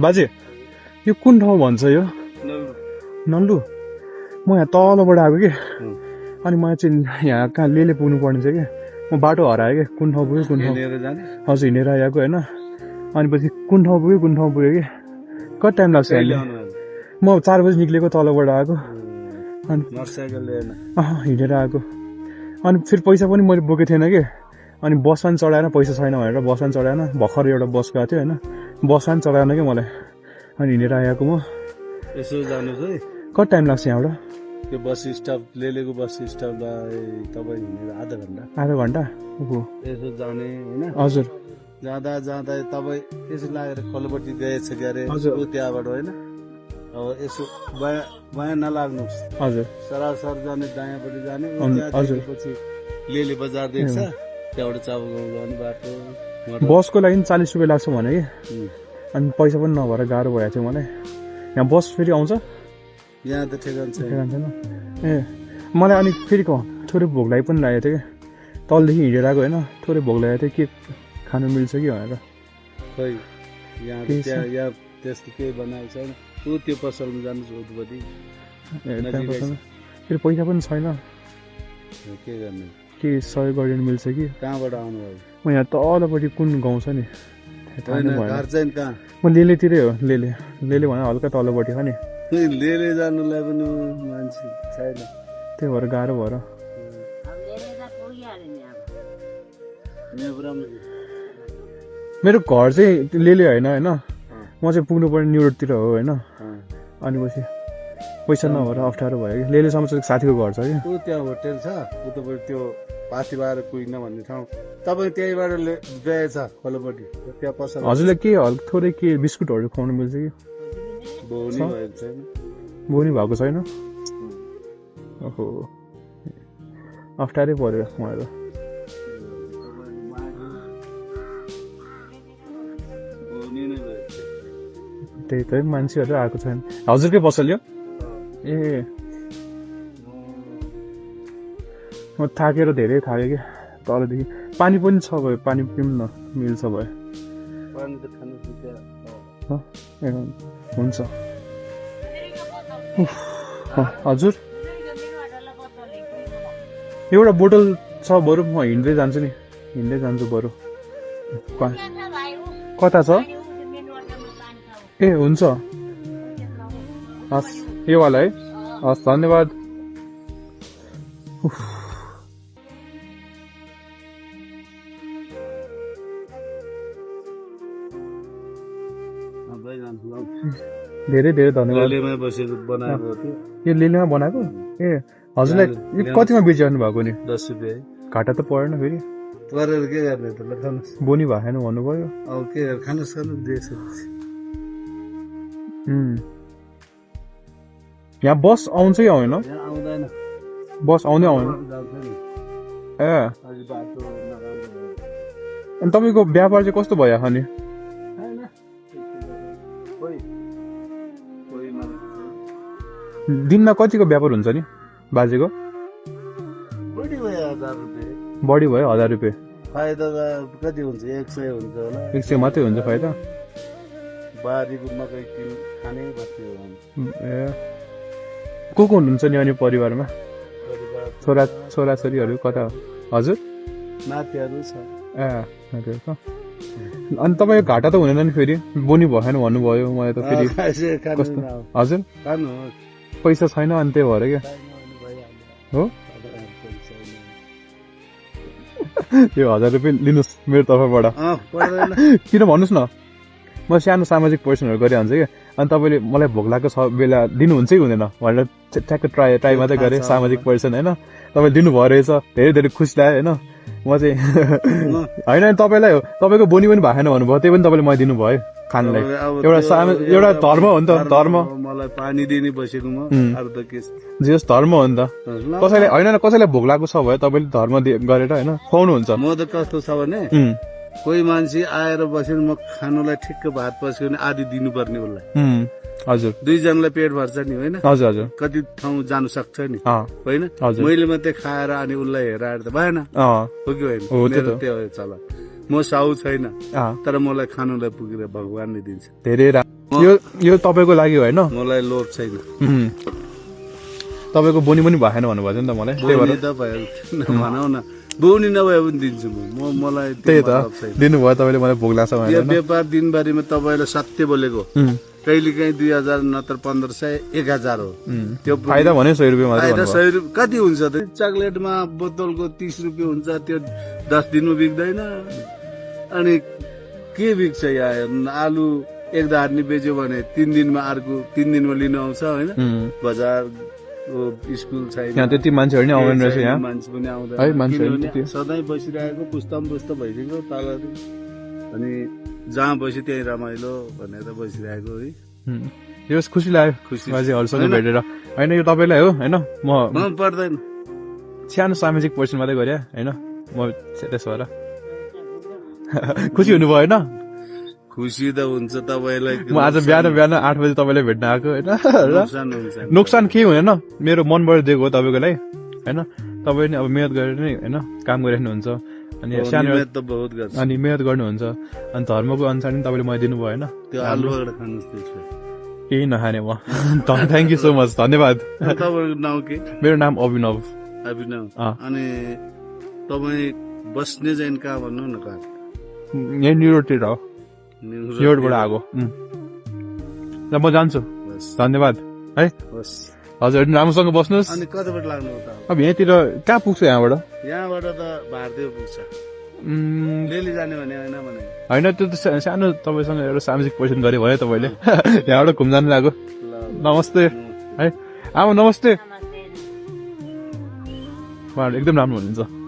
बाजे यो कुन ठाउँ भन्छ यो नल्लु म यहाँ तलबाट आएको कि अनि म चाहिँ यहाँ कहाँ लेले पुग्नु पर्ने छ कि म बाटो हराएँ कि कुन ठाउँ पुग्यो कुन ठाउँ हजुर हिँडेर आएको होइन अनि पछि कुन ठाउँ पुग्यो कि कति टाइम लाग्छ म 4 बजी निक्लेको तलबाट आएको अनि हिँडेर आएको अनि फेरि पैसा पनि मैले बोकेको थिएन कि अनि बसमा पनि चढाएन पैसा छैन भनेर बसमा पनि चढाएन भर्खर एउटा बस गएको थियो होइन बसमा पनि चढाएन कि मलाई अनि हिँडेर आएको म यसो जानुहोस् है कति टाइम लाग्छ यहाँबाट त्यो बस स्टप लेलेको बस स्टपलाई तपाईँ हिँडेर आधा घन्टा यसो जाने होइन हजुर जाँदा तपाईँ यसो लागेर कलपट्टि गएछ कि अरे त्यहाँबाट होइन अब यसो बायाँ नलाग्नुहोस् हजुर सरासर जाने दायाँपट्टि जाने पछि लेले बजार देख्छ त्यहाँबाट चाबुगाउँ जाने बाटो बसको लागि 40 रुपियाँ लाग्छ भने कि अनि पैसा पनि नभएर गाह्रो भएको थियो मलाई यहाँ बस फेरि आउँछ यहाँ त ठेगान छैन ए मलाई अनि फेरि थोरै भोक लागि पनि लागेको थियो कि तलदेखि हिँडेर आएको होइन थोरै भोक लागेको थियो के खानु मिल्छ कि भनेर खै यहाँ त्यस्तो केही बनाएको छैन त्यो पसलमा जानुहोस् उतपट्टि फेरि पैसा पनि छैन के गर्ने के सहयोग गरिदिनु मिल्छ कि कहाँबाट आउनुभयो म यहाँ तलपट्टि कुन गाउँ छ नि घर चाहिँ कहाँ म लेलेतिरै हो लेले भने हल्का तलपट्टि हो नि लेले जानुलाई पनि मान्छे छैन त्यही भएर गाह्रो भएर मेरो घर चाहिँ लेले होइन म चाहिँ पुग्नु पर्ने न्यु रोडतिर हो होइन अनि पछि पैसा नभएर अप्ठ्यारो भयो कि लेलेसम्म चाहिँ साथीको घर छ कि त्यहाँ होटेल छ उतापट्टि त्यो पाथिबार कुइन भन्ने ठाउँ तपाईँ त्यहीबाट गएछ खोलोपट्टि त्यहाँ पसल हजुरलाई के थोरै के बिस्कुटहरू खुवाउनु मिल्छ कि बोनी भएको छैन बोनी भएको छैन ओहो अप्ठ्यारै पर्यो मलाई त त्यही त मान्छेहरू आएको छैन हजुरकै पसल यो ए म थाकेर धेरै थाकेँ कि तलदेखि पानी पनि छ भयो पानी पिउँ न मिल्छ भयो हुन्छ हजुर एउटा बोतल छ बरु म हिँड्दै जान्छु बरु कता छ ए हुन्छ हस् यो वाला है हस् धन्यवाद धेरै धेरै धन्यवाद यो लेलेमा बनाएको ए हजुरलाई यो कतिमा बेचिरहनु भएको नि 10 रुपियाँ घाटा त परेन फेरि गरेर के गर्ने त बोनी भएन भन्नुभयो अब के खानुहोस् यहाँ बस आउँछ कि आउँदैन आउँदैन बस आउँदै आउँदैन ए अनि तपाईँको व्यापार चाहिँ कस्तो भयो नि दिनमा कतिको व्यापार हुन्छ नि बाजेको बढी भयो 1000 रुपियाँ फाइदा कति हुन्छ 100 हुन्छ होला 100 मात्रै हुन्छ फाइदा बारीको मकै खाने बस्ने ए को हुनुहुन्छ नि अनि परिवारमा छोराछोरीहरू कता हजुर नातिहरू छ ए नातिहरू छ अनि तपाईँको घाटा त हुँदैन नि फेरि बोनी भएन भन्नुभयो मलाई त फेरि कस्तो हजुर पैसा छैन अनि त्यही भएर क्या हो यो 1000 रुपियाँ लिनुहोस् मेरो तर्फबाट किन भन्नुहोस् न म सानो सामाजिक पर्सनहरू गरिहाल्छु क्या अनि तपाईँले मलाई भोक लागेको छ बेला दिनुहुन्छ कि हुँदैन भनेर ठ्याक्क ट्राई मात्रै गरेँ सामाजिक पर्सन होइन तपाईँले दिनुभयो रहेछ धेरै धेरै खुसी लाग्यो होइन म चाहिँ होइन तपाईँलाई तपाईँको बोनी पनि भएन भन्नुभयो त्यही पनि तपाईँले मलाई दिनुभयो खानलाई एउटा धर्म हो नि त धर्म मलाई पानी दिने बसेको म अरू त के जे धर्म हो नि त कसैले होइन कसैलाई भोक लागेको छ भयो तपाईँले धर्म गरेर होइन खुवाउनुहुन्छ म त कस्तो छ भने कोही मान्छे आएर बस्यो म खानुलाई ठिक्क भात पस्यो भने आधी दिनुपर्ने उसलाई हजुर 2 जनालाई पेट भर्छ नि होइन हजुर हजुर कति ठाउँ जानु सक्छ नि होइन मैले मात्रै खाएर अनि उसलाई हेराएर त भएन हो कि होइन त्यो चल म साउ छैन अँ, तर मलाई खानुलाई पुगेर भगवानले दिन्छ धेरै राम्रो यो तपाईँको लागि हो होइन मलाई लोभ छैन तपाईँको बोनी पनि भएन भन्नुभएको थियो नि त मलाई त्यही भएर बोनी त भयो भनौ न बोनी नभए पनि दिन्छु मलाई त्यो त्यही त मतलब छैन। दिनुभयो तपाईँले मलाई भोग लाग्छ यो भनेर होइन? व्यापार दिनबारीमा तपाईँलाई सत्य बोलेको कहिले काहीँ 2000 नत्र 1500 1000 हो त्यो फाइदा भने 100 रुपियाँ मात्रै फाइदा भन्नुभयो। 100 रुपियाँ कति हुन्छ त चकलेटमा बोतलको 30 रुपियाँ हुन्छ त्यो 10 दिनमा बिक्दैन अनि के बिक्छ यहाँ आलु एक धार्नी बेच्यो भने 3 दिनमा अर्को 3 दिनमा लिन आउँछ होइन बजार स्कुल छैन यहाँ त्यति मान्छेहरू नि आउँदैन रहेछ यहाँ मान्छे पनि आउँदैन है मान्छेहरू किनभने त्यति सधैँ बसिरहेको पुस्तम पुस्त भइसक्यो तल अनि जहाँ बस्यो त्यही रमाइलो भनेर बसिरहेको है यो खुसी लाग्यो खुसी बाजेहरूसँग भेटेर होइन यो तपाईँलाई हो होइन म मन पर्दैन सानो सामाजिक पर्सन मात्रै गरे होइन म त्यसो भएर खुसी हुनुभयो होइन खुसी त हुन्छ तपाईँलाई म आज बिहान 8 बजे तपाईँलाई भेट्न आएको होइन र नोक्सान हुन्छ नोक्सान केही हुँदैन मेरो मनबाट दिएको हो तपाईँको लागि होइन तपाईँ नि अब मेहनत गरेर नै होइन काम गरिराख्नुहुन्छ अनि सानो नियत त बहुत गर्छ अनि मेहनत गर्नुहुन्छ अनि धर्मको अनुसार नि तपाईँले मलाई दिनुभयो होइन त्यो आलुबाट खानुहोस् त्यसो केही नखाने म थ्याङ्क यू सो मच धन्यवाद तपाईँको नाउँ के मेरो नाम अभिनव अभिनव अँ। अनि तपाईँ बस्ने चाहिँ कहाँ भन्नु न कहाँ यहीँ न्युरोतिर हो योबाट आएको ल म जान्छु बस धन्यवाद है बस हजुर राम्रोसँग बस्नुहोस् अनि कताबाट लाग्नु हो त अब यहीँतिर कहाँ पुग्छ यहाँबाट यहाँबाट त भारदेव पुग्छ डेली जाने भने होइन भने होइन त्यो त सानो तपाईँसँग एउटा सामाजिक पर्सन गरे भयो तपाईँले यहाँबाट घुम्जानु लाग्यो नमस्ते है आमा नमस्ते उहाँहरू एकदम राम्रो हुनुहुन्छ